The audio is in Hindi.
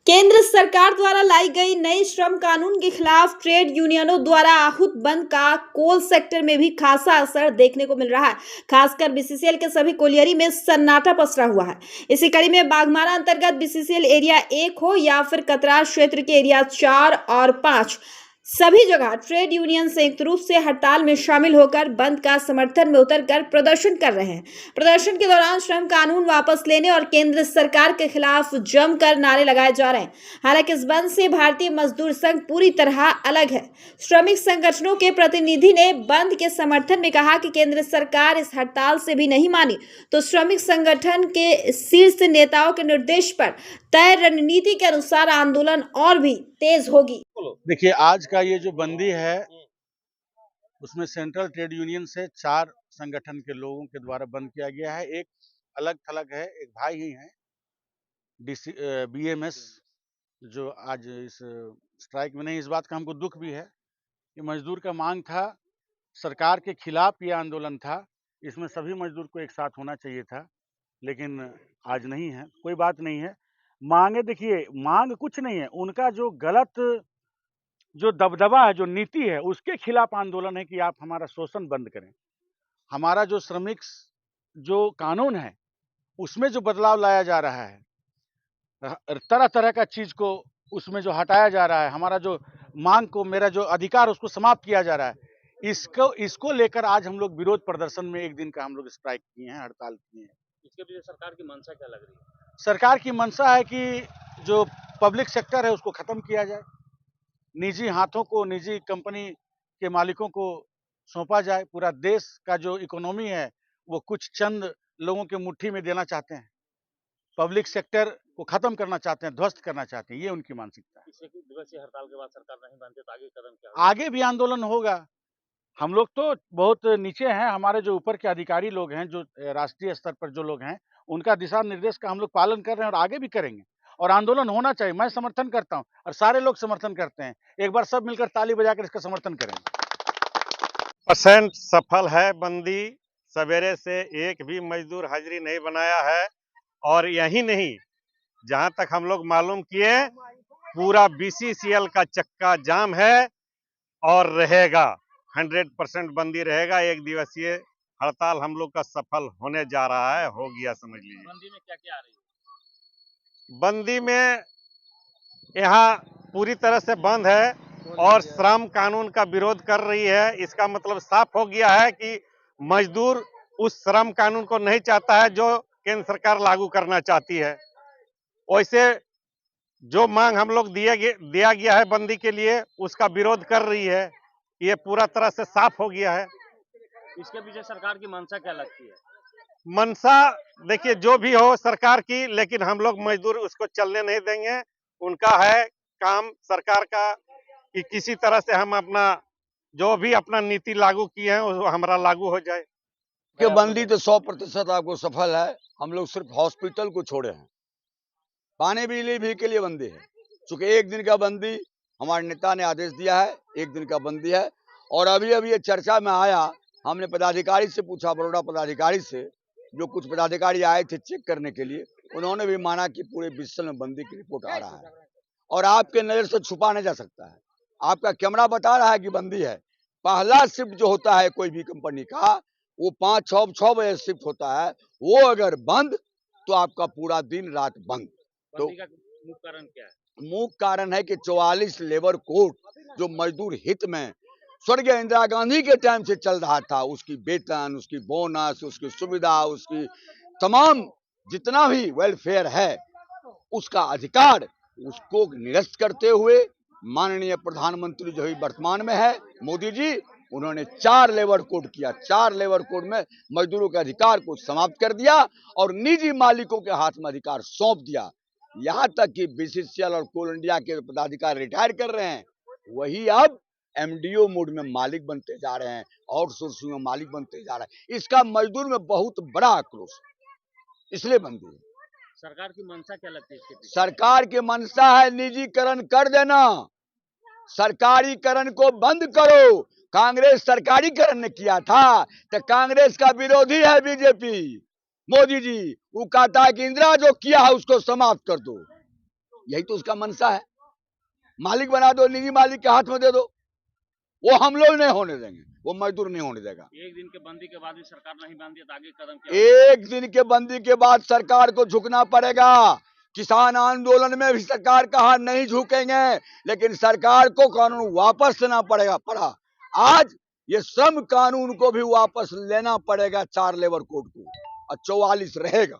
केंद्र सरकार द्वारा लाई गई नई श्रम कानून के खिलाफ ट्रेड यूनियनों द्वारा आहूत बंद का कोल सेक्टर में भी खासा असर देखने को मिल रहा है। खासकर बीसीसीएल के सभी कोलियरी में सन्नाटा पसरा हुआ है। इसी कड़ी में बाघमारा अंतर्गत बीसीसीएल एरिया 1 हो या फिर कतरार क्षेत्र के एरिया 4 और 5, सभी जगह ट्रेड यूनियन संयुक्त रूप से हड़ताल में शामिल होकर बंद का समर्थन में उतरकर प्रदर्शन कर रहे हैं। प्रदर्शन के दौरान श्रम कानून वापस लेने और केंद्र सरकार के खिलाफ जमकर नारे लगाए जा रहे हैं। हालांकि इस बंद से भारतीय मजदूर संघ पूरी तरह अलग है। श्रमिक संगठनों के प्रतिनिधि ने बंद के समर्थन में कहा कि केंद्र सरकार इस हड़ताल से भी नहीं मानी तो श्रमिक संगठन के शीर्ष नेताओं के निर्देश पर तय रणनीति के अनुसार आंदोलन और भी तेज होगी। देखिए, आज का ये जो बंदी है उसमें सेंट्रल ट्रेड यूनियन से 4 संगठन के लोगों के द्वारा बंद किया गया है। एक अलग थलग है, एक भाई ही हैं बीएमएस, जो आज इस स्ट्राइक में नहीं। इस बात का हमको दुख भी है कि मजदूर का मांग था, सरकार के खिलाफ ये आंदोलन था, इसमें सभी मजदूर को एक साथ होना चाहिए था, लेकिन आज नहीं है। कोई बात नहीं है। मांगे, देखिए, मांग कुछ नहीं है, उनका जो गलत जो दबदबा है, जो नीति है, उसके खिलाफ आंदोलन है कि आप हमारा शोषण बंद करें। हमारा जो श्रमिक जो कानून है उसमें जो बदलाव लाया जा रहा है, तरह तरह का चीज को उसमें जो हटाया जा रहा है, हमारा जो मांग को, मेरा जो अधिकार उसको समाप्त किया जा रहा है, इसको लेकर आज हम लोग विरोध प्रदर्शन में एक दिन का हम लोग स्ट्राइक किए हैं, हड़ताल किए हैं। इसके पीछे सरकार की मंशा क्या लग रही है? सरकार की मंशा है कि जो पब्लिक सेक्टर है उसको खत्म किया जाए, निजी हाथों को, निजी कंपनी के मालिकों को सौंपा जाए। पूरा देश का जो इकोनॉमी है वो कुछ चंद लोगों के मुट्ठी में देना चाहते हैं। पब्लिक सेक्टर को खत्म करना चाहते हैं, ध्वस्त करना चाहते हैं, ये उनकी मानसिकता है। पिछले कुछ दिवसीय हड़ताल के बाद सरकार नहीं मानती तो आगे कदम क्या होगा? आगे भी आंदोलन होगा। हम लोग तो बहुत नीचे हैं, हमारे जो ऊपर के अधिकारी लोग हैं, जो राष्ट्रीय स्तर पर जो लोग हैं, उनका दिशा निर्देश का हम लोग पालन कर रहे हैं और आगे भी करेंगे। और आंदोलन होना चाहिए, मैं समर्थन करता हूं और सारे लोग समर्थन करते हैं। एक बार सब मिलकर ताली बजाकर इसका समर्थन करें। परसेंट सफल है बंदी। सवेरे से एक भी मजदूर हाजिरी नहीं बनाया है। और यही नहीं, जहां तक हम लोग मालूम किए, पूरा बीसीसीएल का चक्का जाम है और रहेगा। 100% बंदी रहेगा। एक दिवसीय हड़ताल हम लोग का सफल होने जा रहा है, हो गया समझ लीजिए। बंदी में क्या क्या आ रही है? बंदी में यहाँ पूरी तरह से बंद है और श्रम कानून का विरोध कर रही है। इसका मतलब साफ हो गया है कि मजदूर उस श्रम कानून को नहीं चाहता है जो केंद्र सरकार लागू करना चाहती है। वैसे जो मांग हम लोग दिया गया है बंदी के लिए, उसका विरोध कर रही है। ये पूरा तरह से साफ हो गया है। इसके पीछे सरकार की मंशा क्या लगती है? मंशा, देखिए, जो भी हो सरकार की, लेकिन हम लोग मजदूर उसको चलने नहीं देंगे। उनका है काम सरकार का कि किसी तरह से हम अपना जो भी अपना नीति लागू किए हैं वो हमारा लागू हो जाए। कि बंदी तो 100% आपको सफल है। हम लोग सिर्फ हॉस्पिटल को छोड़े हैं, पानी बिजली भी के लिए बंदी है। चूंकि एक दिन का बंदी हमारे नेता ने आदेश दिया है, एक दिन का बंदी है। और अभी ये चर्चा में आया, हमने पदाधिकारी से पूछा, बड़ौदा पदाधिकारी से, जो कुछ पदाधिकारी आए थे चेक करने के लिए, उन्होंने भी माना कि पूरे विश्व में बंदी की रिपोर्ट आ रहा है और आपके नजर से छुपा नहीं जा सकता है। आपका कैमरा बता रहा है कि बंदी है। पहला शिफ्ट जो होता है कोई भी कंपनी का, वो 5-6 बजे शिफ्ट होता है। वो अगर बंद तो आपका पूरा दिन रात बंद। तो बंदी का मुख्य कारण क्या है? मुख्य कारण है कि 44 लेबर कोड जो मजदूर हित में स्वर्गीय इंदिरा गांधी के टाइम से चल रहा था, उसकी वेतन, उसकी बोनस, उसकी सुविधा, उसकी तमाम जितना भी वेलफेयर है, उसका अधिकार, उसको निरस्त करते हुए माननीय प्रधानमंत्री जो वर्तमान में है, मोदी जी, उन्होंने 4 लेबर कोड किया। 4 लेबर कोड में मजदूरों के अधिकार को समाप्त कर दिया और निजी मालिकों के हाथ में अधिकार सौंप दिया। यहाँ तक कि बीसीसीएल और कोल इंडिया के पदाधिकारी रिटायर कर रहे हैं, वही अब एमडीओ मोड में मालिक बनते जा रहे हैं, आउटसोर्सिंग में मालिक बनते जा रहे हैं। इसका मजदूर में बहुत बड़ा आक्रोश है, इसलिए बंदी है। सरकार की मंशा क्या लगती है इसके पीछे? सरकार की मंशा है निजीकरण कर देना, सरकारीकरण को बंद करो। कांग्रेस सरकारीकरण ने किया था, तो कांग्रेस का विरोधी है बीजेपी। मोदी जी, वो कहता है कि इंदिरा जो किया है उसको समाप्त कर दो। यही तो उसका मंशा है। मालिक बना दो, निजी मालिक के हाथ में दे दो, वो हम लोग नहीं होने देंगे, वो मजदूर नहीं होने देगा। एक दिन के बंदी के बाद भी सरकार नहीं बांधी तो आगे कदम क्या होगा? एक दिन के बंदी के बाद सरकार को झुकना पड़ेगा। किसान आंदोलन में भी सरकार कहा नहीं झुकेंगे, लेकिन सरकार को कानून वापस लेना पड़ा। आज ये श्रम कानून को भी वापस लेना पड़ेगा, 4 लेबर कोड को, और 44 रहेगा।